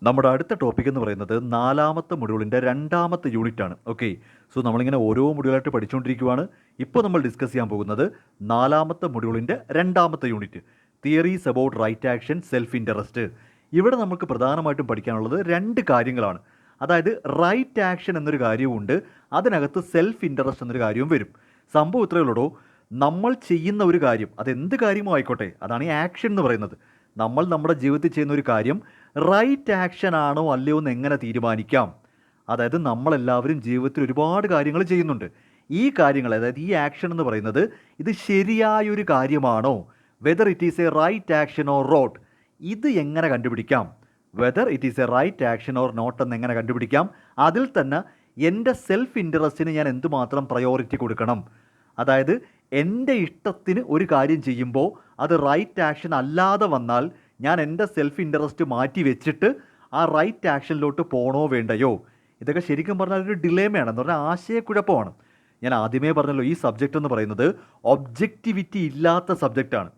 നമ്മുടെ അടുത്ത ടോപ്പിക് എന്ന് പറയുന്നത് നാലാമത്തെ മൊഡ്യൂളിൻ്റെ രണ്ടാമത്തെ യൂണിറ്റ് ആണ്. ഓക്കെ, സോ നമ്മളിങ്ങനെ ഓരോ മൊഡ്യൂളായിട്ട് പഠിച്ചുകൊണ്ടിരിക്കുകയാണ്. ഇപ്പോൾ നമ്മൾ ഡിസ്കസ് ചെയ്യാൻ പോകുന്നത് നാലാമത്തെ മൊഡ്യൂളിൻ്റെ രണ്ടാമത്തെ unit, theories about right action, self interest. ഇവിടെ നമുക്ക് പ്രധാനമായിട്ടും പഠിക്കാനുള്ളത് രണ്ട് കാര്യങ്ങളാണ്. അതായത് റൈറ്റ് ആക്ഷൻ എന്നൊരു കാര്യവുമുണ്ട്, അതിനകത്ത് സെൽഫ് ഇൻട്രസ്റ്റ് എന്നൊരു കാര്യവും വരും. സംഭവം ഇത്രയേ ഉള്ളൂ. നമ്മൾ ചെയ്യുന്ന ഒരു കാര്യം, അതെന്ത് കാര്യമോ ആയിക്കോട്ടെ, അതാണ് ഈ ആക്ഷൻ എന്ന് പറയുന്നത്. നമ്മൾ നമ്മുടെ ജീവിതത്തിൽ ചെയ്യുന്ന ഒരു കാര്യം റൈറ്റ് ആക്ഷൻ ആണോ അല്ലയോ എന്ന് എങ്ങനെ തീരുമാനിക്കാം? അതായത് നമ്മളെല്ലാവരും ജീവിതത്തിൽ ഒരുപാട് കാര്യങ്ങൾ ചെയ്യുന്നുണ്ട്. ഈ കാര്യങ്ങൾ, അതായത് ഈ ആക്ഷൻ എന്ന് പറയുന്നത് ഇത് ശരിയായൊരു കാര്യമാണോ, whether it is a right action or not, ഇത് എങ്ങനെ കണ്ടുപിടിക്കാം? Whether it is a right action or not എന്ന് എങ്ങനെ കണ്ടുപിടിക്കാം? അതിൽ തന്നെ എൻ്റെ സെൽഫ് ഇൻട്രസ്റ്റിന് ഞാൻ എന്തുമാത്രം പ്രയോറിറ്റി കൊടുക്കണം? അതായത് എൻ്റെ ഇഷ്ടത്തിന് ഒരു കാര്യം ചെയ്യുമ്പോൾ അത് റൈറ്റ് ആക്ഷൻ അല്ലാതെ വന്നാൽ ഞാൻ എൻ്റെ സെൽഫ് ഇൻട്രസ്റ്റ് മാറ്റി വെച്ചിട്ട് ആ റൈറ്റ് ആക്ഷനിലോട്ട് പോകണോ വേണ്ടയോ? ഇതൊക്കെ ശരിക്കും പറഞ്ഞാൽ ഒരു ഡിലേമയാണ്, എന്ന് പറഞ്ഞാൽ ആശയക്കുഴപ്പമാണ്. ഞാൻ ആദ്യമേ പറഞ്ഞല്ലോ, ഈ സബ്ജക്റ്റ് എന്ന് പറയുന്നത് ഒബ്ജക്റ്റിവിറ്റി ഇല്ലാത്ത സബ്ജക്റ്റാണ്.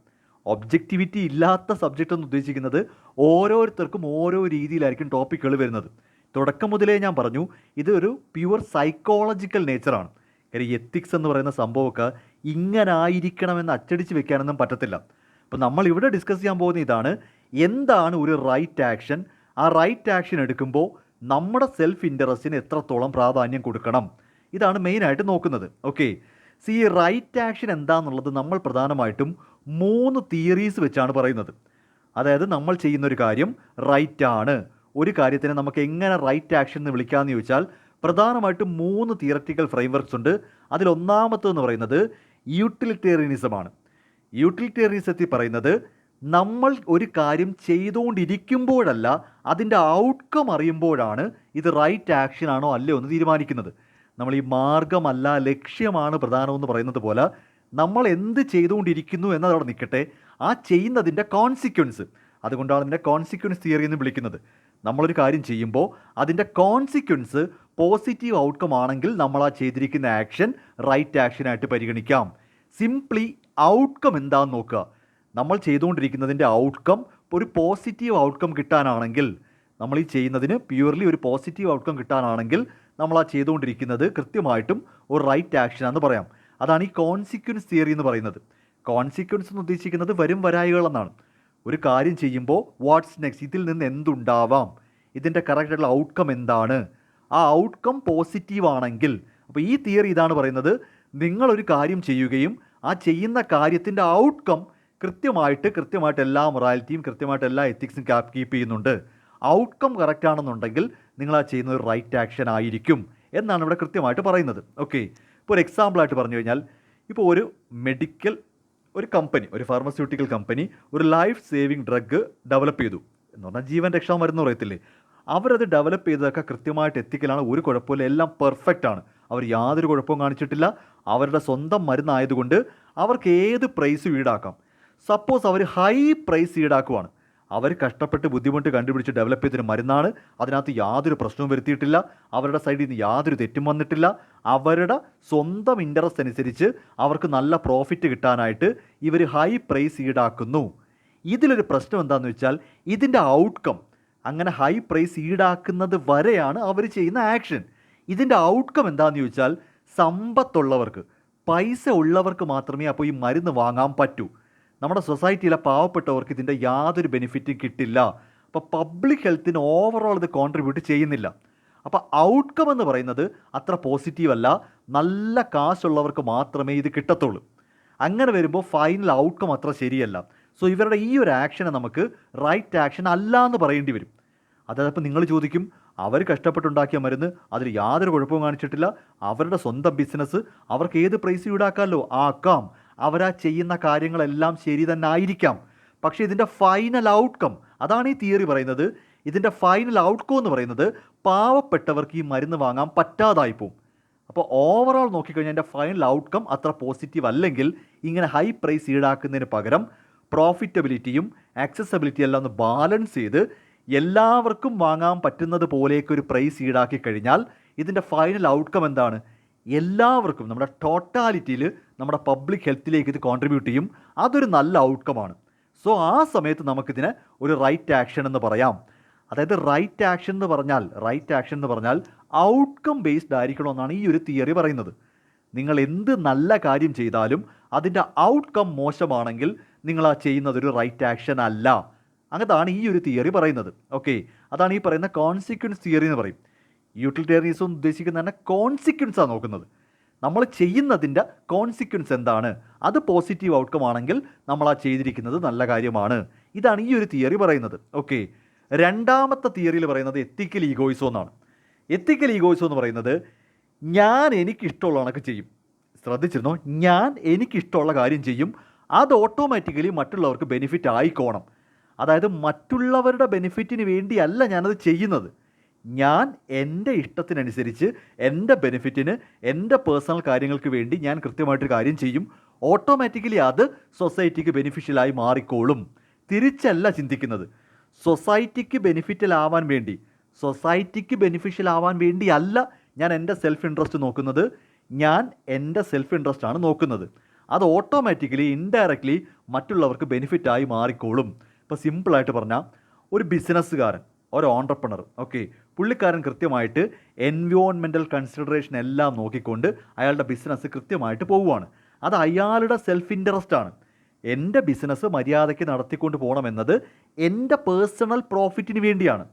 ഒബ്ജക്റ്റിവിറ്റി ഇല്ലാത്ത സബ്ജക്റ്റ് എന്ന് ഉദ്ദേശിക്കുന്നത് ഓരോരുത്തർക്കും ഓരോ രീതിയിലായിരിക്കും ടോപ്പിക്കുകൾ വരുന്നത്. തുടക്കം മുതലേ ഞാൻ പറഞ്ഞു, ഇതൊരു പ്യുവർ സൈക്കോളജിക്കൽ നേച്ചറാണ്. കാര്യം എത്തിക്സ് എന്ന് പറയുന്ന സംഭവമൊക്കെ ഇങ്ങനെ ആയിരിക്കണമെന്ന് അച്ചടിച്ച് വെക്കാനൊന്നും പറ്റത്തില്ല. അപ്പോൾ നമ്മൾ ഇവിടെ ഡിസ്കസ് ചെയ്യാൻ പോകുന്ന ഇതാണ്, എന്താണ് ഒരു റൈറ്റ് ആക്ഷൻ, ആ റൈറ്റ് ആക്ഷൻ എടുക്കുമ്പോൾ നമ്മുടെ സെൽഫ് ഇൻട്രസ്റ്റിന് എത്രത്തോളം പ്രാധാന്യം കൊടുക്കണം, ഇതാണ് മെയിനായിട്ട് നോക്കുന്നത്. ഓക്കെ, ഈ റൈറ്റ് ആക്ഷൻ എന്താണെന്നുള്ളത് നമ്മൾ പ്രധാനമായിട്ടും 3 തിയറീസ് വെച്ചാണ് പറയുന്നത്. അതായത് നമ്മൾ ചെയ്യുന്നൊരു കാര്യം റൈറ്റ് ആണ്, ഒരു കാര്യത്തിനെ നമുക്ക് എങ്ങനെ റൈറ്റ് ആക്ഷൻ എന്ന് വിളിക്കാമെന്ന് ചോദിച്ചാൽ പ്രധാനമായിട്ടും 3 തിയററ്റിക്കൽ ഫ്രെയിംവർക്ക്സ് ഉണ്ട്. അതിലൊന്നാമത്തെന്ന് പറയുന്നത് യൂട്ടിലിറ്റേറിയനിസമാണ്. യൂട്ടിലിറ്റേറിയനിസത്തിൽ പറയുന്നത് നമ്മൾ ഒരു കാര്യം ചെയ്തുകൊണ്ടിരിക്കുമ്പോഴല്ല, അതിൻ്റെ ഔട്ട്കം അറിയുമ്പോഴാണ് ഇത് റൈറ്റ് ആക്ഷൻ ആണോ അല്ലയോ എന്ന് തീരുമാനിക്കുന്നത്. നമ്മൾ ഈ മാർഗമല്ല ലക്ഷ്യമാണ് പ്രധാനമെന്ന് പറയുന്നത് പോലെ നമ്മൾ എന്ത് ചെയ്തുകൊണ്ടിരിക്കുന്നു എന്നതവിടെ നിൽക്കട്ടെ, ആ ചെയ്യുന്നതിൻ്റെ കോൺസിക്വൻസ്, അതുകൊണ്ടാണ് ഇതിൻ്റെ കോൺസിക്വൻസ് തിയറി എന്ന് വിളിക്കുന്നത്. നമ്മളൊരു കാര്യം ചെയ്യുമ്പോൾ അതിൻ്റെ കോൺസിക്വൻസ് പോസിറ്റീവ് ഔട്ട്കം ആണെങ്കിൽ നമ്മൾ ആ ചെയ്തിരിക്കുന്ന ആക്ഷൻ റൈറ്റ് ആക്ഷനായിട്ട് പരിഗണിക്കാം. സിംപ്ലി ഔട്ട്കം എന്താണെന്ന് നോക്കുക. നമ്മൾ ചെയ്തുകൊണ്ടിരിക്കുന്നതിൻ്റെ ഔട്ട്കം ഒരു പോസിറ്റീവ് ഔട്ട്കം കിട്ടാനാണെങ്കിൽ, നമ്മൾ ഈ ചെയ്യുന്നതിന് പ്യൂർലി ഒരു പോസിറ്റീവ് ഔട്ട്കം കിട്ടാനാണെങ്കിൽ നമ്മൾ ആ ചെയ്തുകൊണ്ടിരിക്കുന്നത് കൃത്യമായിട്ടും ഒരു റൈറ്റ് ആക്ഷനാണെന്ന് പറയാം. അതാണ് ഈ കോൺസിക്വൻസ് തിയറി എന്ന് പറയുന്നത്. കോൺസിക്വൻസ് എന്ന് ഉദ്ദേശിക്കുന്നത് വരും വരായികൾ എന്നാണ്. ഒരു കാര്യം ചെയ്യുമ്പോൾ വാട്ട്സ് നെക്സ്റ്റ്, ഇതിൽ നിന്ന് എന്തുണ്ടാവാം, ഇതിൻ്റെ കറക്റ്റായിട്ടുള്ള ഔട്ട്കം എന്താണ്, ആ ഔട്ട്കം പോസിറ്റീവ് ആണെങ്കിൽ, അപ്പോൾ ഈ തിയറി ഇതാണ് പറയുന്നത്, നിങ്ങളൊരു കാര്യം ചെയ്യുകയും ആ ചെയ്യുന്ന കാര്യത്തിൻ്റെ ഔട്ട്കം കൃത്യമായിട്ട് എല്ലാ മൊറാലിറ്റിയും കൃത്യമായിട്ട് എല്ലാ എത്തിക്സും കീപ്പ് ചെയ്യുന്നുണ്ട്, ഔട്ട്കം കറക്റ്റ് ആണെന്നുണ്ടെങ്കിൽ നിങ്ങൾ ആ ചെയ്യുന്നത് ഒരു റൈറ്റ് ആക്ഷൻ ആയിരിക്കും എന്നാണ് ഇവിടെ കൃത്യമായിട്ട് പറയുന്നത്. ഓക്കെ, ഇപ്പോൾ ഒരു എക്സാമ്പിളായിട്ട് പറഞ്ഞു കഴിഞ്ഞാൽ, ഇപ്പോൾ ഒരു കമ്പനി, ഒരു ഫാർമസ്യൂട്ടിക്കൽ കമ്പനി ഒരു ലൈഫ് സേവിങ് ഡ്രഗ് ഡെവലപ്പ് ചെയ്തു. എന്ന് പറഞ്ഞാൽ ജീവൻ രക്ഷാ മരുന്ന് പറയത്തില്ലേ, അവരത് ഡെവലപ്പ് ചെയ്തതൊക്കെ കൃത്യമായിട്ട് എത്തിക്കലാണ്, ഒരു കുഴപ്പമില്ല, എല്ലാം പെർഫെക്റ്റ് ആണ്, അവർ യാതൊരു കുഴപ്പവും കാണിച്ചിട്ടില്ല. അവരുടെ സ്വന്തം മരുന്നായതുകൊണ്ട് അവർക്ക് ഏത് പ്രൈസും ഈടാക്കാം. സപ്പോസ് അവർ ഹൈ പ്രൈസ് ഈടാക്കുവാണ്, അവർ കഷ്ടപ്പെട്ട് ബുദ്ധിമുട്ട് കണ്ടുപിടിച്ച് ഡെവലപ്പ് ചെയ്തൊരു മരുന്നാണ്, അതിനകത്ത് യാതൊരു പ്രശ്നവും വരുത്തിയിട്ടില്ല, അവരുടെ സൈഡിൽ നിന്ന് യാതൊരു തെറ്റും വന്നിട്ടില്ല, അവരുടെ സ്വന്തം ഇൻട്രസ്റ്റ് അനുസരിച്ച് അവർക്ക് നല്ല പ്രോഫിറ്റ് കിട്ടാനായിട്ട് ഇവർ ഹൈ പ്രൈസ് ഈടാക്കുന്നു. ഇതിലൊരു പ്രശ്നം എന്താണെന്ന് വെച്ചാൽ, ഇതിൻ്റെ ഔട്ട്കം, അങ്ങനെ ഹൈ പ്രൈസ് ഈടാക്കുന്നത് വരെയാണ് അവർ ചെയ്യുന്ന ആക്ഷൻ. ഇതിൻ്റെ ഔട്ട്കം എന്താണെന്ന് ചോദിച്ചാൽ, സമ്പത്തുള്ളവർക്ക്, പൈസ ഉള്ളവർക്ക് മാത്രമേ അപ്പോൾ ഈ മരുന്ന് വാങ്ങാൻ പറ്റൂ. നമ്മുടെ സൊസൈറ്റിയിലെ പാവപ്പെട്ടവർക്ക് ഇതിൻ്റെ യാതൊരു ബെനിഫിറ്റും കിട്ടില്ല. അപ്പോൾ പബ്ലിക് ഹെൽത്തിന് ഓവറോൾ ഇത് കോൺട്രിബ്യൂട്ട് ചെയ്യുന്നില്ല. അപ്പോൾ ഔട്ട്കം എന്ന് പറയുന്നത് അത്ര പോസിറ്റീവ് അല്ല, നല്ല കാശുള്ളവർക്ക് മാത്രമേ ഇത് കിട്ടത്തുള്ളൂ. അങ്ങനെ വരുമ്പോൾ ഫൈനൽ ഔട്ട്കം അത്ര ശരിയല്ല. സോ ഇവരുടെ ഈ ഒരു ആക്ഷനെ നമുക്ക് റൈറ്റ് ആക്ഷൻ അല്ല എന്ന് പറയേണ്ടി വരും. അതായത് ഇപ്പോൾ നിങ്ങൾ ചോദിക്കും, അവർ കഷ്ടപ്പെട്ടുണ്ടാക്കിയ മരുന്ന്, അതിൽ യാതൊരു കുഴപ്പവും കാണിച്ചിട്ടില്ല, അവരുടെ സ്വന്തം ബിസിനസ്, അവർക്ക് ഏത് പ്രൈസ് ഈടാക്കാമല്ലോ, ആക്കാം, അവരാ ചെയ്യുന്ന കാര്യങ്ങളെല്ലാം ശരി തന്നെ ആയിരിക്കാം. പക്ഷേ ഇതിൻ്റെ ഫൈനൽ ഔട്ട്കം, അതാണ് ഈ തിയറി പറയുന്നത്, ഇതിൻ്റെ ഫൈനൽ ഔട്ട്കം എന്ന് പറയുന്നത് പാവപ്പെട്ടവർക്ക് ഈ മരുന്ന് വാങ്ങാൻ പറ്റാതായി പോവും. അപ്പോൾ ഓവറോൾ നോക്കിക്കഴിഞ്ഞാൽ എൻ്റെ ഫൈനൽ ഔട്ട്കം അത്ര പോസിറ്റീവ് അല്ലെങ്കിൽ ഇങ്ങനെ ഹൈ പ്രൈസ് ഈടാക്കുന്നതിന് പകരം പ്രോഫിറ്റബിലിറ്റിയും ആക്സസബിലിറ്റിയും എല്ലാം ഒന്ന് ബാലൻസ് ചെയ്ത് എല്ലാവർക്കും വാങ്ങാൻ പറ്റുന്നത് പോലെയൊക്കെ ഒരു പ്രൈസ് ഈടാക്കി കഴിഞ്ഞാൽ ഇതിൻ്റെ ഫൈനൽ ഔട്ട്കം എന്താണ്? എല്ലാവർക്കും, നമ്മുടെ ടോട്ടാലിറ്റിയിൽ നമ്മുടെ പബ്ലിക് ഹെൽത്തിലേക്ക് ഇത് കോൺട്രിബ്യൂട്ട് ചെയ്യും, അതൊരു നല്ല ഔട്ട്കമാണ്. സോ ആ സമയത്ത് നമുക്കിതിനെ ഒരു റൈറ്റ് ആക്ഷൻ എന്ന് പറയാം. അതായത് റൈറ്റ് ആക്ഷൻ എന്ന് പറഞ്ഞാൽ ഔട്ട്കം ബേസ്ഡ് ആയിരിക്കണമെന്നാണ് ഈ ഒരു തിയറി പറയുന്നത്. നിങ്ങൾ എന്ത് നല്ല കാര്യം ചെയ്താലും അതിൻ്റെ ഔട്ട്കം മോശമാണെങ്കിൽ നിങ്ങൾ ആ ചെയ്യുന്നത് ഒരു റൈറ്റ് ആക്ഷൻ അല്ല. അങ്ങനത്താണ് ഈ ഒരു തിയറി പറയുന്നത്. ഓക്കെ, അതാണ് ഈ പറയുന്ന കോൺസിക്വൻസ് തിയറി എന്ന് പറയും. യൂട്ടിലിറ്റേറിയനിസം ഉദ്ദേശിക്കുന്ന തന്നെ കോൺസിക്വൻസാണ് നോക്കുന്നത്. നമ്മൾ ചെയ്യുന്നതിൻ്റെ കോൺസിക്വൻസ് എന്താണ്, അത് പോസിറ്റീവ് ഔട്ട്കം ആണെങ്കിൽ നമ്മൾ ആ ചെയ്തിരിക്കുന്നത് നല്ല കാര്യമാണ്. ഇതാണ് ഈ ഒരു തിയറി പറയുന്നത്. ഓക്കെ, രണ്ടാമത്തെ തിയറിയിൽ പറയുന്നത് എത്തിക്കൽ ഈഗോയിസം എന്നാണ്. എത്തിക്കൽ ഈഗോയിസം എന്ന് പറയുന്നത് ഞാൻ എനിക്കിഷ്ടമുള്ള കണക്ക് ചെയ്യും. ശ്രദ്ധിച്ചിരുന്നോ? ഞാൻ എനിക്കിഷ്ടമുള്ള കാര്യം ചെയ്യും, അത് ഓട്ടോമാറ്റിക്കലി മറ്റുള്ളവർക്ക് ബെനിഫിറ്റ് ആയിക്കോണം. അതായത് മറ്റുള്ളവരുടെ ബെനിഫിറ്റിന് വേണ്ടിയല്ല ഞാനത് ചെയ്യുന്നത്. ഞാൻ എൻ്റെ ഇഷ്ടത്തിനനുസരിച്ച് എൻ്റെ ബെനിഫിറ്റിന് എൻ്റെ പേഴ്സണൽ കാര്യങ്ങൾക്ക് വേണ്ടി ഞാൻ കൃത്യമായിട്ടൊരു കാര്യം ചെയ്യും. ഓട്ടോമാറ്റിക്കലി അത് സൊസൈറ്റിക്ക് ബെനിഫിഷ്യലായി മാറിക്കോളും. തിരിച്ചല്ല ചിന്തിക്കുന്നത്. സൊസൈറ്റിക്ക് ബെനിഫിഷ്യൽ ആവാൻ വേണ്ടിയല്ല ഞാൻ എൻ്റെ സെൽഫ് ഇൻട്രസ്റ്റ് നോക്കുന്നത്. ഞാൻ എൻ്റെ സെൽഫ് ഇൻട്രസ്റ്റ് ആണ് നോക്കുന്നത്. അത് ഓട്ടോമാറ്റിക്കലി ഇൻഡയറക്റ്റ്ലി മറ്റുള്ളവർക്ക് ബെനിഫിറ്റായി മാറിക്കോളും. ഇപ്പോൾ സിമ്പിളായിട്ട് പറഞ്ഞാൽ ഒരു ബിസിനസ്സുകാരൻ, ഒരു ഓൺട്രപ്രണർ, ഓക്കെ, പുള്ളിക്കാരൻ കൃത്യമായിട്ട് എൻവയോൺമെൻറ്റൽ കൺസിഡറേഷൻ എല്ലാം നോക്കിക്കൊണ്ട് അയാളുടെ ബിസിനസ് കൃത്യമായിട്ട് പോവുകയാണ്. അത് അയാളുടെ സെൽഫ് ഇൻട്രസ്റ്റ് ആണ്. എൻ്റെ ബിസിനസ് മര്യാദയ്ക്ക് നടത്തിക്കൊണ്ട് പോകണമെന്നത് എൻ്റെ പേഴ്സണൽ പ്രോഫിറ്റിന് വേണ്ടിയാണ്.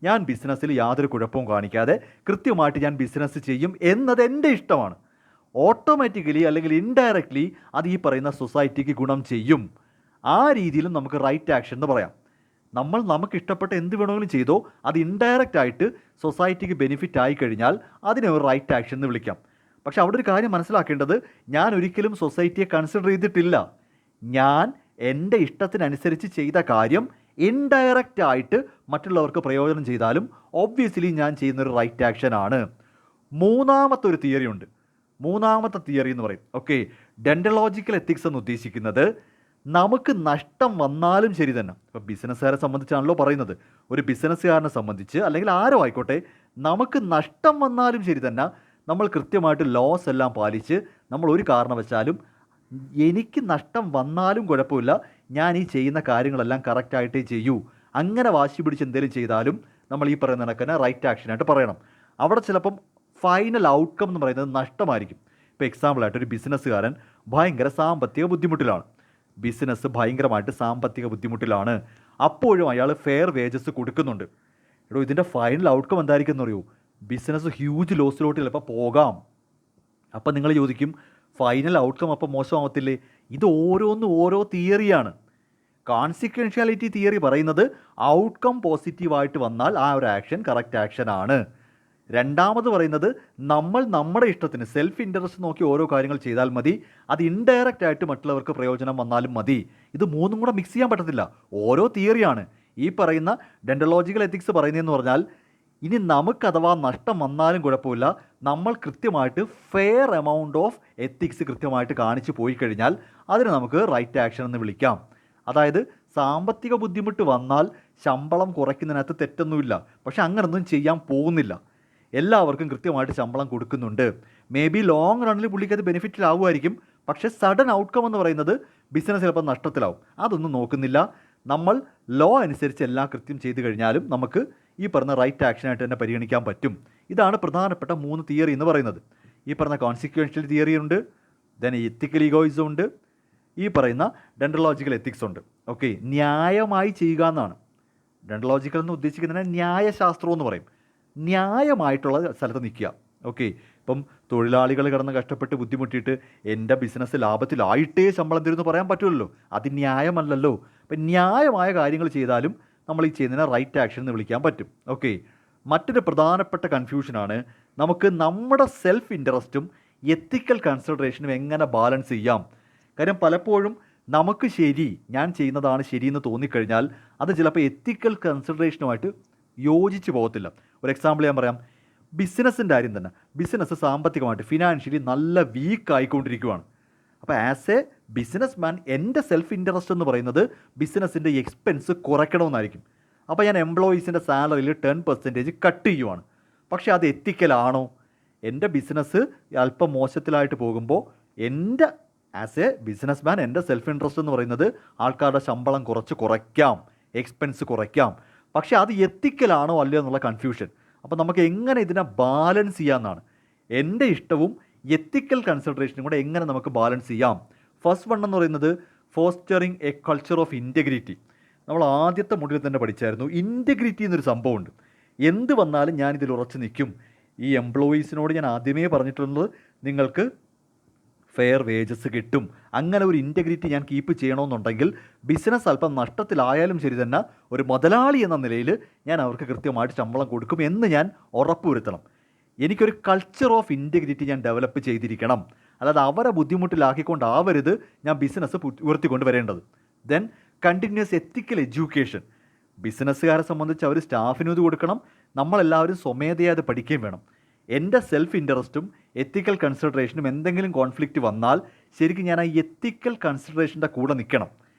ഞാൻ ബിസിനസ്സിൽ യാതൊരു കുഴപ്പവും കാണിക്കാതെ കൃത്യമായിട്ട് ഞാൻ ബിസിനസ് ചെയ്യും എന്നത് എൻ്റെ ഇഷ്ടമാണ്. ഓട്ടോമാറ്റിക്കലി അല്ലെങ്കിൽ ഇൻഡയറക്റ്റ്ലി അത് ഈ പറയുന്ന സൊസൈറ്റിക്ക് ഗുണം ചെയ്യും. ആ രീതിയിലും നമുക്ക് റൈറ്റ് ആക്ഷൻ എന്ന് പറയാം. നമുക്ക് ഇഷ്ടപ്പെട്ട എന്ത് വേണമെങ്കിലും ചെയ്തോ, അത് ഇൻഡയറക്റ്റ് ആയിട്ട് സൊസൈറ്റിക്ക് ബെനിഫിറ്റ് ആയി കഴിഞ്ഞാൽ അതിനെ ഒരു റൈറ്റ് ആക്ഷൻ എന്ന് വിളിക്കാം. പക്ഷെ അവിടെ ഒരു കാര്യം മനസ്സിലാക്കേണ്ടത്, ഞാൻ ഒരിക്കലും സൊസൈറ്റിയെ കൺസിഡർ ചെയ്തിട്ടില്ല. ഞാൻ എൻ്റെ ഇഷ്ടത്തിനനുസരിച്ച് ചെയ്ത കാര്യം ഇൻഡയറക്റ്റ് ആയിട്ട് മറ്റുള്ളവർക്ക് പ്രയോജനം ചെയ്താലും ഒബ്വിയസ്ലി ഞാൻ ചെയ്യുന്നൊരു റൈറ്റ് ആക്ഷൻ ആണ്. മൂന്നാമത്തെ ഒരു തിയറി ഉണ്ട്. മൂന്നാമത്തെ തിയറി എന്ന് പറയും, ഓക്കെ, ഡെൻഡലോജിക്കൽ എത്തിക്സ് എന്ന് ഉദ്ദേശിക്കുന്നത് നമുക്ക് നഷ്ടം വന്നാലും ശരി തന്നെ. ഇപ്പോൾ ബിസിനസ്സുകാരെ സംബന്ധിച്ചാണല്ലോ പറയുന്നത്. ഒരു ബിസിനസ്സുകാരനെ സംബന്ധിച്ച് അല്ലെങ്കിൽ ആരോ ആയിക്കോട്ടെ, നമുക്ക് നഷ്ടം വന്നാലും ശരി തന്നെ നമ്മൾ കൃത്യമായിട്ട് ലോസ് എല്ലാം പാലിച്ച് നമ്മൾ ഒരു കാരണവശാലും എനിക്ക് നഷ്ടം വന്നാലും കുഴപ്പമില്ല, ഞാൻ ഈ ചെയ്യുന്ന കാര്യങ്ങളെല്ലാം കറക്റ്റായിട്ടേ ചെയ്യൂ, അങ്ങനെ വാശി പിടിച്ച് എന്തെങ്കിലും ചെയ്താലും നമ്മൾ ഈ പറയുന്ന കണക്കിന് റൈറ്റ് ആക്ഷനായിട്ട് പറയണം. അവിടെ ചിലപ്പം ഫൈനൽ ഔട്ട്കം എന്ന് പറയുന്നത് നഷ്ടമായിരിക്കും. ഇപ്പോൾ എക്സാമ്പിളായിട്ട് ഒരു ബിസിനസ്സുകാരൻ ഭയങ്കര സാമ്പത്തിക ബുദ്ധിമുട്ടിലാണ്. ബിസിനസ് ഭയങ്കരമായിട്ട് സാമ്പത്തിക ബുദ്ധിമുട്ടിലാണ്. അപ്പോഴും അയാൾ ഫെയർ വേജസ് കൊടുക്കുന്നുണ്ട്. ഇതിൻ്റെ ഫൈനൽ ഔട്ട്കം എന്തായിരിക്കും എന്ന് അറിയൂ? ബിസിനസ് ഹ്യൂജ് ലോസിലോട്ട് ചിലപ്പോൾ പോകാം. അപ്പം നിങ്ങൾ ചോദിക്കും, ഫൈനൽ ഔട്ട്കം അപ്പോൾ മോശമാവത്തില്ലേ? ഇത് ഓരോന്നും ഓരോ തിയറിയാണ്. കോൺസിക്വൻഷ്യാലിറ്റി തിയറി പറയുന്നത് ഔട്ട്കം പോസിറ്റീവായിട്ട് വന്നാൽ ആ ഒരു ആക്ഷൻ കറക്റ്റ് ആക്ഷൻ ആണ്. രണ്ടാമത് പറയുന്നത് നമ്മൾ നമ്മുടെ ഇഷ്ടത്തിന് സെൽഫ് ഇൻട്രസ്റ്റ് നോക്കി ഓരോ കാര്യങ്ങൾ ചെയ്താൽ മതി, അത് ഇൻഡയറക്റ്റ് ആയിട്ട് മറ്റുള്ളവർക്ക് പ്രയോജനം വന്നാലും മതി. ഇത് മൂന്നും കൂടെ മിക്സ് ചെയ്യാൻ പറ്റത്തില്ല. ഓരോ തിയറിയാണ്. ഈ പറയുന്ന ഡെൻഡലോജിക്കൽ എത്തിക്സ് പറയുന്നതെന്ന് പറഞ്ഞാൽ ഇനി നമുക്ക് അഥവാ നഷ്ടം വന്നാലും കുഴപ്പമില്ല, നമ്മൾ കൃത്യമായിട്ട് ഫെയർ എമൗണ്ട് ഓഫ് എത്തിക്സ് കൃത്യമായിട്ട് കാണിച്ചു പോയി കഴിഞ്ഞാൽ അതിന് നമുക്ക് റൈറ്റ് ആക്ഷൻ എന്ന് വിളിക്കാം. അതായത് സാമ്പത്തിക ബുദ്ധിമുട്ട് വന്നാൽ ശമ്പളം കുറയ്ക്കുന്നതിനകത്ത് തെറ്റൊന്നുമില്ല. പക്ഷെ അങ്ങനൊന്നും ചെയ്യാൻ പോകുന്നില്ല. എല്ലാവർക്കും കൃത്യമായിട്ട് ശമ്പളം കൊടുക്കുന്നുണ്ട്. മേ ബി ലോങ് റണ്ണിൽ പുള്ളിക്ക് അത് ബെനിഫിറ്റിലാവുമായിരിക്കും. പക്ഷേ സഡൻ ഔട്ട്കം എന്ന് പറയുന്നത് ബിസിനസ് ചിലപ്പോൾ നഷ്ടത്തിലാവും. അതൊന്നും നോക്കുന്നില്ല. നമ്മൾ ലോ അനുസരിച്ച് എല്ലാം കൃത്യം ചെയ്ത് കഴിഞ്ഞാലും നമുക്ക് ഈ പറഞ്ഞ റൈറ്റ് ആക്ഷനായിട്ട് തന്നെ പരിഗണിക്കാൻ പറ്റും. ഇതാണ് പ്രധാനപ്പെട്ട 3 തിയറി എന്ന് പറയുന്നത്. ഈ പറഞ്ഞ കോൺസിക്വൻഷ്യൽ തിയറി ഉണ്ട്, ദെൻ എത്തിക്കൽ ഈഗോയിസം ഉണ്ട്, ഈ പറയുന്ന ഡെൻഡലോജിക്കൽ എത്തിക്സ് ഉണ്ട്. ഓക്കെ, ന്യായമായി ചെയ്യുക എന്നാണ്. ഡെൻഡലോജിക്കൽ എന്ന് ഉദ്ദേശിക്കുന്നതിന് ന്യായശാസ്ത്രം എന്ന് പറയും. ന്യായമായിട്ടുള്ള സ്ഥലത്ത് നിൽക്കുക. ഓക്കെ, ഇപ്പം തൊഴിലാളികൾ കിടന്ന് കഷ്ടപ്പെട്ട് ബുദ്ധിമുട്ടിയിട്ട് എൻ്റെ ബിസിനസ് ലാഭത്തിലായിട്ടേ ശമ്പളം തരുമെന്ന് പറയാൻ പറ്റുമല്ലോ. അത് ന്യായമല്ലല്ലോ. അപ്പം ന്യായമായ കാര്യങ്ങൾ ചെയ്താലും നമ്മൾ ഈ ചെയ്യുന്നതിനെ റൈറ്റ് ആക്ഷൻ എന്ന് വിളിക്കാൻ പറ്റും. ഓക്കെ, മറ്റൊരു പ്രധാനപ്പെട്ട കൺഫ്യൂഷനാണ് നമുക്ക് നമ്മുടെ സെൽഫ് ഇൻട്രസ്റ്റും എത്തിക്കൽ കൺസിഡറേഷനും എങ്ങനെ ബാലൻസ് ചെയ്യാം. കാര്യം പലപ്പോഴും നമുക്ക് ശരി, ഞാൻ ചെയ്യുന്നതാണ് ശരിയെന്ന് തോന്നിക്കഴിഞ്ഞാൽ അത് ചിലപ്പോൾ എത്തിക്കൽ കൺസിഡറേഷനുമായിട്ട് യോജിച്ച് പോകത്തില്ല. ഒരു എക്സാമ്പിൾ ഞാൻ പറയാം. ബിസിനസ്സിൻ്റെ കാര്യം തന്നെ. ബിസിനസ് സാമ്പത്തികമായിട്ട് ഫിനാൻഷ്യലി നല്ല വീക്ക് ആയിക്കൊണ്ടിരിക്കുകയാണ്. അപ്പോൾ ആസ് എ ബിസിനസ് മാൻ എൻ്റെ സെൽഫ് ഇൻട്രസ്റ്റ് എന്ന് പറയുന്നത് ബിസിനസ്സിൻ്റെ എക്സ്പെൻസ് കുറയ്ക്കണമെന്നായിരിക്കും. അപ്പോൾ ഞാൻ എംപ്ലോയീസിൻ്റെ സാലറിയിൽ 10% കട്ട് ചെയ്യുവാണ്. പക്ഷേ അത് എത്തിക്കലാണോ? എൻ്റെ ബിസിനസ് അല്പം മോശത്തിലായിട്ട് പോകുമ്പോൾ എൻ്റെ ആസ് എ ബിസിനസ് മാൻ എൻ്റെ സെൽഫ് ഇൻട്രസ്റ്റ് എന്ന് പറയുന്നത് ആൾക്കാരുടെ ശമ്പളം കുറയ്ക്കാം, എക്സ്പെൻസ് കുറയ്ക്കാം. പക്ഷേ അത് എത്തിക്കലാണോ അല്ലയോ എന്നുള്ള കൺഫ്യൂഷൻ. അപ്പോൾ നമുക്ക് എങ്ങനെ ഇതിനെ ബാലൻസ് ചെയ്യാമെന്നാണ്. എൻ്റെ ഇഷ്ടവും എത്തിക്കൽ കൺസിഡറേഷനും കൂടെ എങ്ങനെ നമുക്ക് ബാലൻസ് ചെയ്യാം. ഫസ്റ്റ് വൺ എന്ന് പറയുന്നത് fostering A culture of integrity. നമ്മൾ ആദ്യത്തെ മൊഡ്യൂളിൽ തന്നെ പഠിച്ചായിരുന്നു. ഇൻറ്റഗ്രിറ്റി എന്നൊരു സംഭവമുണ്ട്. എന്ത് വന്നാലും ഞാനിതിൽ ഉറച്ചു നിൽക്കും. ഈ എംപ്ലോയീസിനോട് ഞാൻ ആദ്യമേ പറഞ്ഞിട്ടുള്ളത് നിങ്ങൾക്ക് ഫെയർ വേജസ് കിട്ടും. അങ്ങനെ ഒരു ഇൻറ്റഗ്രിറ്റി ഞാൻ കീപ്പ് ചെയ്യണമെന്നുണ്ടെങ്കിൽ ബിസിനസ് അല്പം നഷ്ടത്തിലായാലും ശരി തന്നെ ഒരു മുതലാളി എന്ന നിലയിൽ ഞാൻ അവർക്ക് കൃത്യമായിട്ട് ശമ്പളം കൊടുക്കും എന്ന് ഞാൻ ഉറപ്പുവരുത്തണം. എനിക്കൊരു കൾച്ചർ ഓഫ് ഇൻറ്റഗ്രിറ്റി ഞാൻ ഡെവലപ്പ് ചെയ്തിരിക്കണം. അല്ലാതെ അവരെ ബുദ്ധിമുട്ടിലാക്കിക്കൊണ്ടാവരുത് ഞാൻ ബിസിനസ് ഉയർത്തിക്കൊണ്ട് വരേണ്ടത്. ദെൻ കണ്ടിന്യൂസ് എത്തിക്കൽ എഡ്യൂക്കേഷൻ. ബിസിനസ്സുകാരെ സംബന്ധിച്ച് അവർ സ്റ്റാഫിനും ഇത് കൊടുക്കണം. നമ്മളെല്ലാവരും സ്വമേധയാ അത് പഠിക്കുകയും വേണം. എൻ്റെ സെൽഫ് ഇൻട്രസ്റ്റും എത്തിക്കൽ കൺസിഡറേഷനും എന്തെങ്കിലും കോൺഫ്ലിക്റ്റ് വന്നാൽ ശരിക്കും ഞാൻ ആ എത്തിക്കൽ കൺസിഡറേഷൻ്റെ കൂടെ നിൽക്കണം.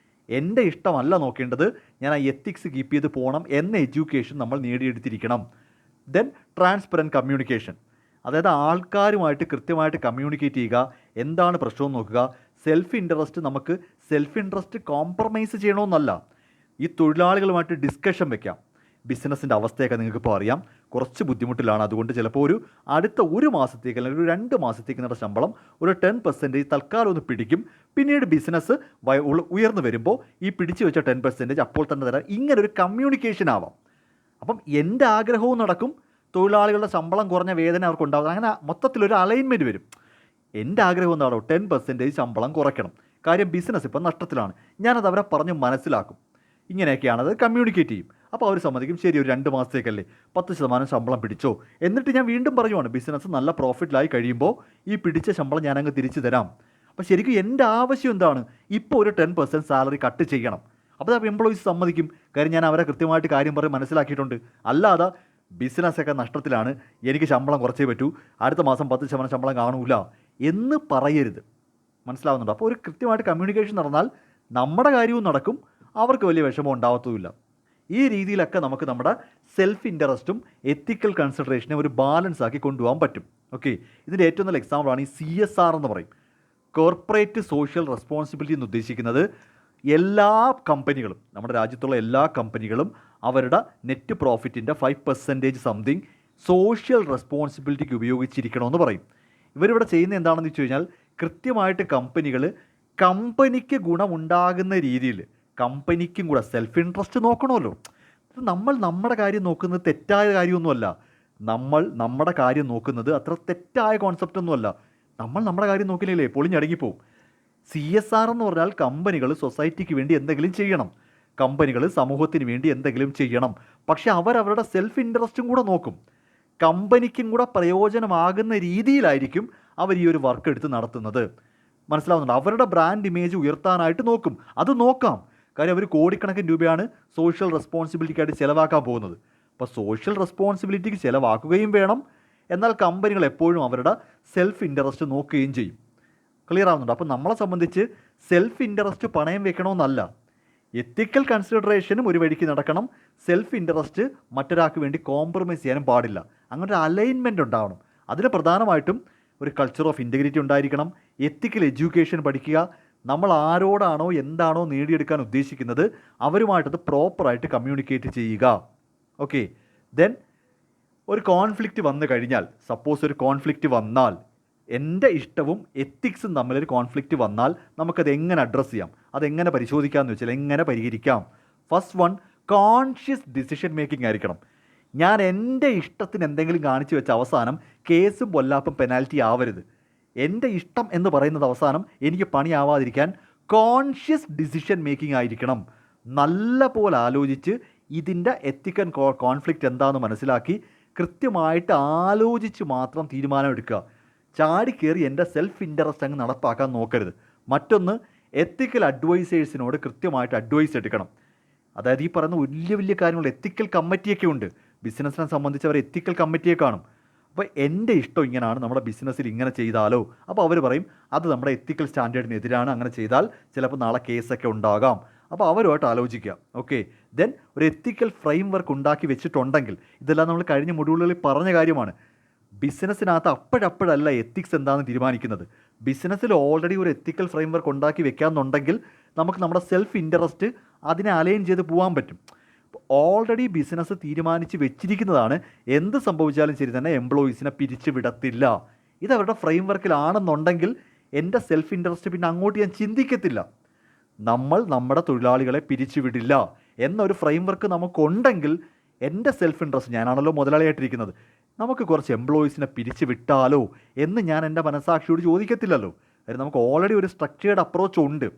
എൻ്റെ ഇഷ്ടമല്ല നോക്കേണ്ടത്, ഞാൻ ആ എത്തിക്സ് കീപ്പ് ചെയ്ത് പോകണം എന്ന എഡ്യൂക്കേഷൻ നമ്മൾ നേടിയെടുത്തിരിക്കണം. Then transparent communication. അതായത് ആൾക്കാരുമായിട്ട് കൃത്യമായിട്ട് കമ്മ്യൂണിക്കേറ്റ് ചെയ്യുക. എന്താണ് പ്രശ്നമെന്ന് നോക്കുക. നമുക്ക് സെൽഫ് ഇൻട്രസ്റ്റ് കോംപ്രമൈസ് ചെയ്യണമെന്നല്ല. ഈ തൊഴിലാളികളുമായിട്ട് ഡിസ്കഷൻ വെക്കാം. ബിസിനസ്സിൻ്റെ അവസ്ഥയൊക്കെ നിങ്ങൾക്കിപ്പോൾ അറിയാം, കുറച്ച് ബുദ്ധിമുട്ടിലാണ്. അതുകൊണ്ട് ചിലപ്പോൾ അടുത്ത ഒരു മാസത്തേക്ക് അല്ലെങ്കിൽ ഒരു 2 മാസത്തേക്ക് നിങ്ങളുടെ ശമ്പളം ഒരു 10% തൽക്കാലം ഒന്ന് പിടിക്കും. പിന്നീട് ബിസിനസ് ഉയർന്നു വരുമ്പോൾ ഈ പിടിച്ചു വെച്ച 10% അപ്പോൾ തന്നെ തരാം. ഇങ്ങനൊരു കമ്മ്യൂണിക്കേഷൻ ആവാം. അപ്പം എൻ്റെ ആഗ്രഹവും നടക്കും, തൊഴിലാളികളുടെ ശമ്പളം കുറഞ്ഞ വേദന അവർക്ക് ഉണ്ടാകും. അങ്ങനെ മൊത്തത്തിലൊരു അലൈൻമെൻറ്റ് വരും. എൻ്റെ ആഗ്രഹം എന്താണോ 10% ശമ്പളം കുറയ്ക്കണം. കാര്യം ബിസിനസ് ഇപ്പം നഷ്ടത്തിലാണ്. ഞാനത് അവരെ പറഞ്ഞ് മനസ്സിലാക്കും. ഇങ്ങനെയൊക്കെയാണത് കമ്മ്യൂണിക്കേറ്റ് ചെയ്യും. അപ്പോൾ അവർ സമ്മതിക്കും, ശരി ഒരു 2 മാസത്തേക്കല്ലേ 10% ശമ്പളം പിടിച്ചോ. എന്നിട്ട് ഞാൻ വീണ്ടും പറയുവാണ്, ബിസിനസ് നല്ല പ്രോഫിറ്റിലായി കഴിയുമ്പോൾ ഈ പിടിച്ച ശമ്പളം ഞാനങ്ങ് തിരിച്ചു തരാം. അപ്പോൾ ശരിക്കും എൻ്റെ ആവശ്യം എന്താണ്, ഇപ്പോൾ ഒരു 10% സാലറി കട്ട് ചെയ്യണം. അപ്പോൾ എംപ്ലോയീസ് സമ്മതിക്കും. കാര്യം ഞാൻ അവരെ കൃത്യമായിട്ട് കാര്യം പറഞ്ഞ് മനസ്സിലാക്കിയിട്ടുണ്ട്. അല്ലാതെ ബിസിനസ്സൊക്കെ നഷ്ടത്തിലാണ്, എനിക്ക് ശമ്പളം കുറച്ചേ പറ്റൂ, അടുത്ത മാസം 10% ശമ്പളം കാണൂല എന്ന് പറയരുത്. മനസ്സിലാവുന്നുണ്ടോ? അപ്പോൾ ഒരു കൃത്യമായിട്ട് കമ്മ്യൂണിക്കേഷൻ നടന്നാൽ നമ്മുടെ കാര്യവും നടക്കും, അവർക്ക് വലിയ വിഷമം ഉണ്ടാവത്തുമില്ല. ഈ രീതിയിലൊക്കെ നമുക്ക് നമ്മുടെ സെൽഫ് ഇൻട്രസ്റ്റും എത്തിക്കൽ കൺസിഡറേഷനെ ഒരു ബാലൻസ് ആക്കി കൊണ്ടുപോകാൻ പറ്റും. ഓക്കെ, ഇതിൻ്റെ ഏറ്റവും നല്ല എക്സാമ്പിളാണ് ഈ CSR എന്ന് പറയും. കോർപ്പറേറ്റ് സോഷ്യൽ റെസ്പോൺസിബിലിറ്റി എന്ന് ഉദ്ദേശിക്കുന്നത് എല്ലാ കമ്പനികളും, നമ്മുടെ രാജ്യത്തുള്ള എല്ലാ കമ്പനികളും അവരുടെ നെറ്റ് പ്രോഫിറ്റിൻ്റെ 5% സംതിങ് സോഷ്യൽ റെസ്പോൺസിബിലിറ്റിക്ക് ഉപയോഗിച്ചിരിക്കണമെന്ന് പറയും. ഇവരിവിടെ ചെയ്യുന്നത് എന്താണെന്ന് വെച്ച് കഴിഞ്ഞാൽ കൃത്യമായിട്ട് കമ്പനിക്ക് ഗുണമുണ്ടാകുന്ന രീതിയിൽ കമ്പനിക്കും കൂടെ സെൽഫ് ഇൻട്രസ്റ്റ് നോക്കണമല്ലോ. നമ്മൾ നമ്മുടെ കാര്യം നോക്കുന്നത് തെറ്റായ കാര്യമൊന്നുമല്ല. നമ്മുടെ കാര്യം നോക്കുന്നത് അത്ര തെറ്റായ കോൺസെപ്റ്റൊന്നുമല്ല. നമ്മുടെ കാര്യം നോക്കില്ലേ പൊളിഞ്ഞടങ്ങിപ്പോവും. CSR എന്ന് പറഞ്ഞാൽ കമ്പനികൾ സൊസൈറ്റിക്ക് വേണ്ടി എന്തെങ്കിലും ചെയ്യണം, കമ്പനികൾ സമൂഹത്തിന് വേണ്ടി എന്തെങ്കിലും ചെയ്യണം. പക്ഷെ അവരവരുടെ സെൽഫ് ഇൻട്രസ്റ്റും കൂടെ നോക്കും. കമ്പനിക്കും കൂടെ പ്രയോജനമാകുന്ന രീതിയിലായിരിക്കും അവർ ഈ ഒരു വർക്ക് എടുത്ത് നടത്തുന്നത്. മനസ്സിലാവുന്നുണ്ട്? അവരുടെ ബ്രാൻഡ് ഇമേജ് ഉയർത്താനായിട്ട് നോക്കും. അത് നോക്കാം. കാര്യം അവർ കോടിക്കണക്കിന് രൂപയാണ് സോഷ്യൽ റെസ്പോൺസിബിലിറ്റിക്കായിട്ട് ചിലവാക്കാൻ പോകുന്നത്. അപ്പോൾ സോഷ്യൽ റെസ്പോൺസിബിലിറ്റിക്ക് ചിലവാക്കുകയും വേണം, എന്നാൽ കമ്പനികൾ എപ്പോഴും അവരുടെ സെൽഫ് ഇൻട്രസ്റ്റ് നോക്കുകയും ചെയ്യും. ക്ലിയർ ആവുന്നുണ്ട്? അപ്പോൾ നമ്മളെ സംബന്ധിച്ച് സെൽഫ് ഇൻട്രസ്റ്റ് പണയം വെക്കണമെന്നല്ല, എത്തിക്കൽ കൺസിഡറേഷനും ഒരു വഴിക്ക് നടക്കണം, സെൽഫ് ഇൻട്രസ്റ്റ് മറ്റൊരാൾക്ക് വേണ്ടി കോംപ്രമൈസ് ചെയ്യാനും പാടില്ല. അങ്ങനെ ഒരു അലൈൻമെൻറ്റ് ഉണ്ടാവണം. അതിന് പ്രധാനമായിട്ടും ഒരു കൾച്ചർ ഓഫ് ഇൻറ്റഗ്രിറ്റി ഉണ്ടായിരിക്കണം, എത്തിക്കൽ എഡ്യൂക്കേഷൻ പഠിക്കുക, നമ്മൾ ആരോടാണോ എന്താണോ നേടിയെടുക്കാൻ ഉദ്ദേശിക്കുന്നത് അവരുമായിട്ടത് പ്രോപ്പറായിട്ട് കമ്മ്യൂണിക്കേറ്റ് ചെയ്യുക. ഓക്കെ, ദെൻ ഒരു കോൺഫ്ലിക്റ്റ് വന്നു കഴിഞ്ഞാൽ, സപ്പോസ് ഒരു കോൺഫ്ലിക്റ്റ് വന്നാൽ, എൻ്റെ ഇഷ്ടവും എത്തിക്സും തമ്മിലൊരു കോൺഫ്ലിക്റ്റ് വന്നാൽ നമുക്കത് എങ്ങനെ അഡ്രസ്സ് ചെയ്യാം, അതെങ്ങനെ പരിശോധിക്കാമെന്ന് വെച്ചാൽ എങ്ങനെ പരിഹരിക്കാം. First one, conscious decision making ആയിരിക്കണം. ഞാൻ എൻ്റെ ഇഷ്ടത്തിന് എന്തെങ്കിലും കാണിച്ചു വെച്ച അവസാനം കേസും പൊല്ലാപ്പും പെനാൽറ്റി ആവരുത്. എൻ്റെ ഇഷ്ടം എന്ന് പറയുന്നത് അവസാനം എനിക്ക് പണിയാവാതിരിക്കാൻ കോൺഷ്യസ് ഡിസിഷൻ മേക്കിംഗ് ആയിരിക്കണം. നല്ല പോലെ ആലോചിച്ച് ഇതിൻ്റെ എത്തിക്കൽ കോൺഫ്ലിക്റ്റ് എന്താണെന്ന് മനസ്സിലാക്കി കൃത്യമായിട്ട് ആലോചിച്ച് മാത്രം തീരുമാനമെടുക്കുക. ചാടിക്കേറി എൻ്റെ സെൽഫ് ഇൻട്രസ്റ്റ് അങ്ങ് നടപ്പാക്കാൻ നോക്കരുത്. മറ്റൊന്ന്, എത്തിക്കൽ അഡ്വൈസേഴ്സിനോട് കൃത്യമായിട്ട് അഡ്വൈസ് എടുക്കണം. അതായത് ഈ പറയുന്ന വലിയ വലിയ കാര്യങ്ങൾ എത്തിക്കൽ കമ്മിറ്റിയൊക്കെ ഉണ്ട്. ബിസിനസ്സിനെ സംബന്ധിച്ച് അവർ എത്തിക്കൽ കമ്മിറ്റിയെ കാണും. അപ്പോൾ എൻ്റെ ഇഷ്ടം ഇങ്ങനെയാണ്, നമ്മുടെ ബിസിനസ്സിൽ ഇങ്ങനെ ചെയ്താലോ, അപ്പോൾ അവർ പറയും അത് നമ്മുടെ എത്തിക്കൽ സ്റ്റാൻഡേർഡിനെതിരാണ്, അങ്ങനെ ചെയ്താൽ ചിലപ്പോൾ നാളെ കേസൊക്കെ ഉണ്ടാകാം. അപ്പോൾ അവരുമായിട്ട് ആലോചിക്കുക. ഓക്കെ, ദെൻ ഒരു എത്തിക്കൽ ഫ്രെയിം വർക്ക് ഉണ്ടാക്കി വെച്ചിട്ടുണ്ടെങ്കിൽ, ഇതെല്ലാം നമ്മൾ കഴിഞ്ഞ മൊഡ്യൂളുകളിൽ പറഞ്ഞ കാര്യമാണ്. ബിസിനസ്സിനകത്ത് അപ്പോഴല്ല എത്തിക്സ് എന്താണെന്ന് തീരുമാനിക്കുന്നത്. ബിസിനസ്സിൽ ഓൾറെഡി ഒരു എത്തിക്കൽ ഫ്രെയിം വർക്ക് ഉണ്ടാക്കി വെക്കാമെന്നുണ്ടെങ്കിൽ നമുക്ക് നമ്മുടെ സെൽഫ് ഇൻട്രസ്റ്റ് അതിനെ അലൈൻ ചെയ്ത് പോകാൻ പറ്റും. ഓൾറെഡി ബിസിനസ് തീരുമാനിച്ച് വെച്ചിരിക്കുന്നതാണ്, എന്ത് സംഭവിച്ചാലും ശരി തന്നെ എംപ്ലോയീസിനെ പിരിച്ചു വിടത്തില്ല. ഇത് അവരുടെ ഫ്രെയിം വർക്കിലാണെന്നുണ്ടെങ്കിൽ എൻ്റെ സെൽഫ് ഇൻട്രസ്റ്റ് പിന്നെ അങ്ങോട്ട് ഞാൻ ചിന്തിക്കത്തില്ല. നമ്മൾ നമ്മുടെ തൊഴിലാളികളെ പിരിച്ചുവിടില്ല എന്നൊരു ഫ്രെയിം വർക്ക് നമുക്കുണ്ടെങ്കിൽ എൻ്റെ സെൽഫ് ഇൻട്രസ്റ്റ്, ഞാനാണല്ലോ മുതലാളിയായിട്ടിരിക്കുന്നത്, നമുക്ക് കുറച്ച് എംപ്ലോയീസിനെ പിരിച്ചു വിട്ടാലോ എന്ന് ഞാൻ എൻ്റെ മനസ്സാക്ഷിയോട് ചോദിക്കത്തില്ലല്ലോ. കാര്യം നമുക്ക് ഓൾറെഡി ഒരു സ്ട്രക്ചേർഡ് അപ്രോച്ച് ഉണ്ട്.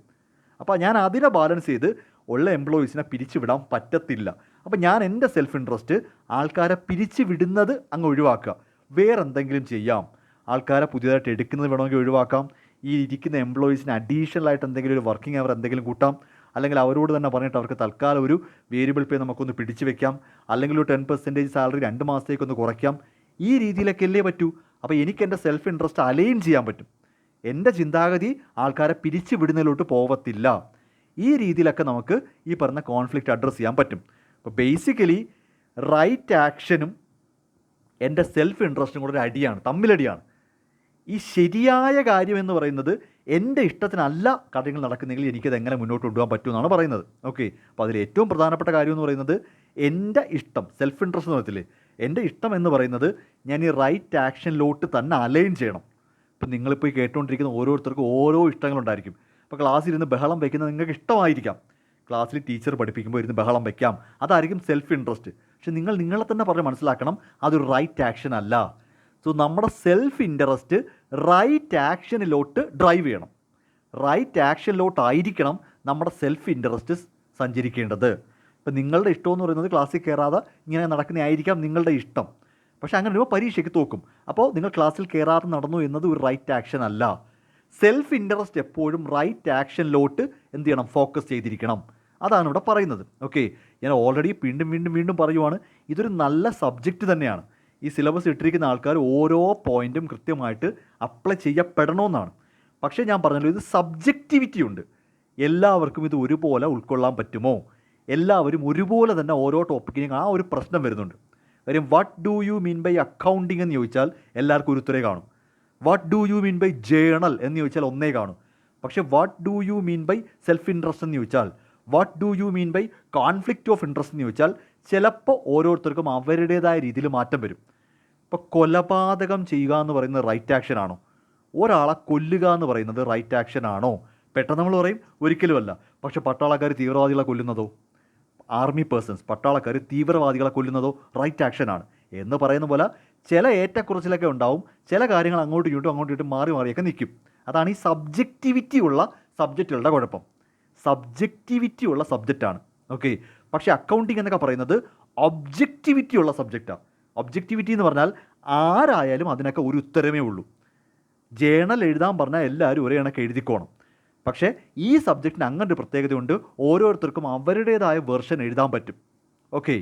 അപ്പോൾ ഞാൻ അതിനെ ബാലൻസ് ചെയ്ത് ഉള്ള എംപ്ലോയീസിനെ പിരിച്ചു വിടാൻ പറ്റത്തില്ല. അപ്പോൾ ഞാൻ എൻ്റെ സെൽഫ് ഇൻട്രസ്റ്റ് ആൾക്കാരെ പിരിച്ചു വിടുന്നത് അങ്ങ് ഒഴിവാക്കുക, വേറെ എന്തെങ്കിലും ചെയ്യാം. ആൾക്കാരെ പുതിയതായിട്ട് എടുക്കുന്നത് വേണമെങ്കിൽ ഒഴിവാക്കാം. ഈ ഇരിക്കുന്ന എംപ്ലോയീസിന് അഡീഷണലായിട്ട് എന്തെങ്കിലും ഒരു വർക്കിംഗ് അവർ എന്തെങ്കിലും കൂട്ടാം, അല്ലെങ്കിൽ അവരോട് തന്നെ പറഞ്ഞിട്ട് അവർക്ക് തൽക്കാലം ഒരു വേരിയബിൾ പേ നമുക്കൊന്ന് പിടിച്ചു വെക്കാം, അല്ലെങ്കിൽ ഒരു 10% സാലറി 2 മാസത്തേക്കൊന്ന് കുറയ്ക്കാം. ഈ രീതിയിലൊക്കെ അല്ലേ പറ്റൂ. അപ്പോൾ എനിക്ക് എൻ്റെ സെൽഫ് ഇൻട്രസ്റ്റ് അലൈൻ ചെയ്യാൻ പറ്റും. എൻ്റെ ചിന്താഗതി ആൾക്കാരെ പിരിച്ചു വിടുന്നതിലോട്ട് പോകത്തില്ല. ഈ രീതിയിലൊക്കെ നമുക്ക് ഈ പറഞ്ഞ കോൺഫ്ലിക്റ്റ് അഡ്രസ്സ് ചെയ്യാൻ പറ്റും. അപ്പോൾ ബേസിക്കലി റൈറ്റ് ആക്ഷനും എൻ്റെ സെൽഫ് ഇൻട്രസ്റ്റും കൂടെ ഒരു അടിയാണ്, തമ്മിലടിയാണ്. ഈ ശരിയായ കാര്യം എന്ന് പറയുന്നത് എൻ്റെ ഇഷ്ടത്തിനല്ല കാര്യങ്ങൾ നടക്കുന്നെങ്കിൽ എനിക്കത് എങ്ങനെ മുന്നോട്ട് കൊണ്ടുപോകാൻ പറ്റുമെന്നാണ് പറയുന്നത്. ഓക്കെ, അപ്പോൾ അതിൽ ഏറ്റവും പ്രധാനപ്പെട്ട കാര്യം എന്ന് പറയുന്നത് എൻ്റെ ഇഷ്ടം, സെൽഫ് ഇൻട്രസ്റ്റ് എന്ന് പറയത്തില്ലേ, എൻ്റെ ഇഷ്ടം എന്ന് പറയുന്നത് ഞാൻ ഈ റൈറ്റ് ആക്ഷനിലോട്ട് തന്നെ അലൈൻ ചെയ്യണം. ഇപ്പം നിങ്ങളിപ്പോൾ ഈ കേട്ടുകൊണ്ടിരിക്കുന്ന ഓരോരുത്തർക്കും ഓരോ ഇഷ്ടങ്ങളുണ്ടായിരിക്കും. ഇപ്പോൾ ക്ലാസ്സിലിരുന്ന് ബഹളം വയ്ക്കുന്നത് നിങ്ങൾക്ക് ഇഷ്ടമായിരിക്കാം. ക്ലാസ്സിൽ ടീച്ചർ പഠിപ്പിക്കുമ്പോൾ ഇരുന്ന് ബഹളം വയ്ക്കാം, അതായിരിക്കും സെൽഫ് ഇൻട്രസ്റ്റ്. പക്ഷെ നിങ്ങൾ നിങ്ങളെ തന്നെ പറഞ്ഞ് മനസ്സിലാക്കണം, അതൊരു റൈറ്റ് ആക്ഷൻ അല്ല. സോ നമ്മുടെ സെൽഫ് ഇൻട്രസ്റ്റ് റൈറ്റ് ആക്ഷനിലോട്ട് ഡ്രൈവ് ചെയ്യണം. റൈറ്റ് ആക്ഷനിലോട്ടായിരിക്കണം നമ്മുടെ സെൽഫ് ഇൻട്രസ്റ്റ് സഞ്ചരിക്കേണ്ടത്. ഇപ്പം നിങ്ങളുടെ ഇഷ്ടമെന്ന് പറയുന്നത് ക്ലാസ്സിൽ കയറാതെ ഇങ്ങനെ നടക്കുന്നതായിരിക്കാം നിങ്ങളുടെ ഇഷ്ടം. പക്ഷേ അങ്ങനെ വരുമ്പോൾ പരീക്ഷയ്ക്ക് തോക്കും. അപ്പോൾ നിങ്ങൾ ക്ലാസ്സിൽ കയറാതെ നടന്നു എന്നത് ഒരു റൈറ്റ് ആക്ഷൻ അല്ല. സെൽഫ് ഇൻട്രസ്റ്റ് എപ്പോഴും റൈറ്റ് ആക്ഷനിലോട്ട് എന്ത് ചെയ്യണം, ഫോക്കസ് ചെയ്തിരിക്കണം. അതാണ് ഇവിടെ പറയുന്നത്. ഓക്കെ, ഞാൻ ഓൾറെഡി വീണ്ടും വീണ്ടും വീണ്ടും പറയുവാണ്, ഇതൊരു നല്ല സബ്ജക്റ്റ് തന്നെയാണ്. ഈ സിലബസ് ഇട്ടിരിക്കുന്ന ആൾക്കാർ ഓരോ പോയിൻറ്റും കൃത്യമായിട്ട് അപ്ലൈ ചെയ്യപ്പെടണമെന്നാണ്. പക്ഷേ ഞാൻ പറഞ്ഞല്ലോ, ഇത് സബ്ജക്റ്റിവിറ്റി ഉണ്ട്. എല്ലാവർക്കും ഇത് ഒരുപോലെ ഉൾക്കൊള്ളാൻ പറ്റുമോ, എല്ലാവരും ഒരുപോലെ തന്നെ ഓരോ ടോപ്പിക്കിനും ആ ഒരു പ്രശ്നം വരുന്നുണ്ട്. കാര്യം what do you mean by accounting എന്ന് ചോദിച്ചാൽ എല്ലാവർക്കും ഒരു ഉത്തരേ കാണും. What do you mean by journal എന്ന് ചോദിച്ചാൽ ഒന്നേ കാണും. പക്ഷേ what do you mean by self interest എന്ന് ചോദിച്ചാൽ, what do you mean by conflict of interest എന്ന് ചോദിച്ചാൽ ചിലപ്പോൾ ഓരോരുത്തർക്കും അവരുടേതായ രീതിയിൽ മാറ്റം വരും. ഇപ്പോൾ കൊലപാതകം ചെയ്യുക എന്ന് പറയുന്നത് റൈറ്റ് ആക്ഷൻ ആണോ, ഒരാളെ കൊല്ലുക എന്ന് പറയുന്നത് റൈറ്റ് ആക്ഷൻ ആണോ? പെട്ടെന്ന് നമ്മൾ പറയും ഒരിക്കലുമല്ല. പക്ഷേ പട്ടാളക്കാർ തീവ്രവാദികളെ കൊല്ലുന്നതോ, ആർമി പേഴ്സൺസ് പട്ടാളക്കാർ തീവ്രവാദികളെ കൊല്ലുന്നതോ റൈറ്റ് ആക്ഷനാണ് എന്ന് പറയുന്ന പോലെ ചില ഏറ്റക്കുറച്ചിലൊക്കെ ഉണ്ടാവും. ചില കാര്യങ്ങൾ അങ്ങോട്ടും ഇങ്ങോട്ടും മാറി മാറിയൊക്കെ നിൽക്കും. അതാണ് ഈ സബ്ജക്റ്റിവിറ്റി ഉള്ള സബ്ജക്റ്റുകളുടെ കുഴപ്പം. സബ്ജക്റ്റിവിറ്റി ഉള്ള സബ്ജക്റ്റാണ്. ഓക്കെ, പക്ഷേ അക്കൗണ്ടിങ് എന്നൊക്കെ പറയുന്നത് ഒബ്ജക്റ്റിവിറ്റി ഉള്ള സബ്ജക്റ്റാണ്. ഒബ്ജക്റ്റിവിറ്റി എന്ന് പറഞ്ഞാൽ ആരായാലും അതിനൊക്കെ ഒരു ഉത്തരമേ ഉള്ളൂ. ജേണൽ എഴുതാൻ പറഞ്ഞാൽ എല്ലാവരും ഒരേ കണക്ക് എഴുതിക്കോണം. പക്ഷേ ഈ സബ്ജക്റ്റിന് അങ്ങനെ ഒരു പ്രത്യേകതയുണ്ട്, ഓരോരുത്തർക്കും അവരുടേതായ വെർഷൻ എഴുതാൻ പറ്റും. ഓക്കെ.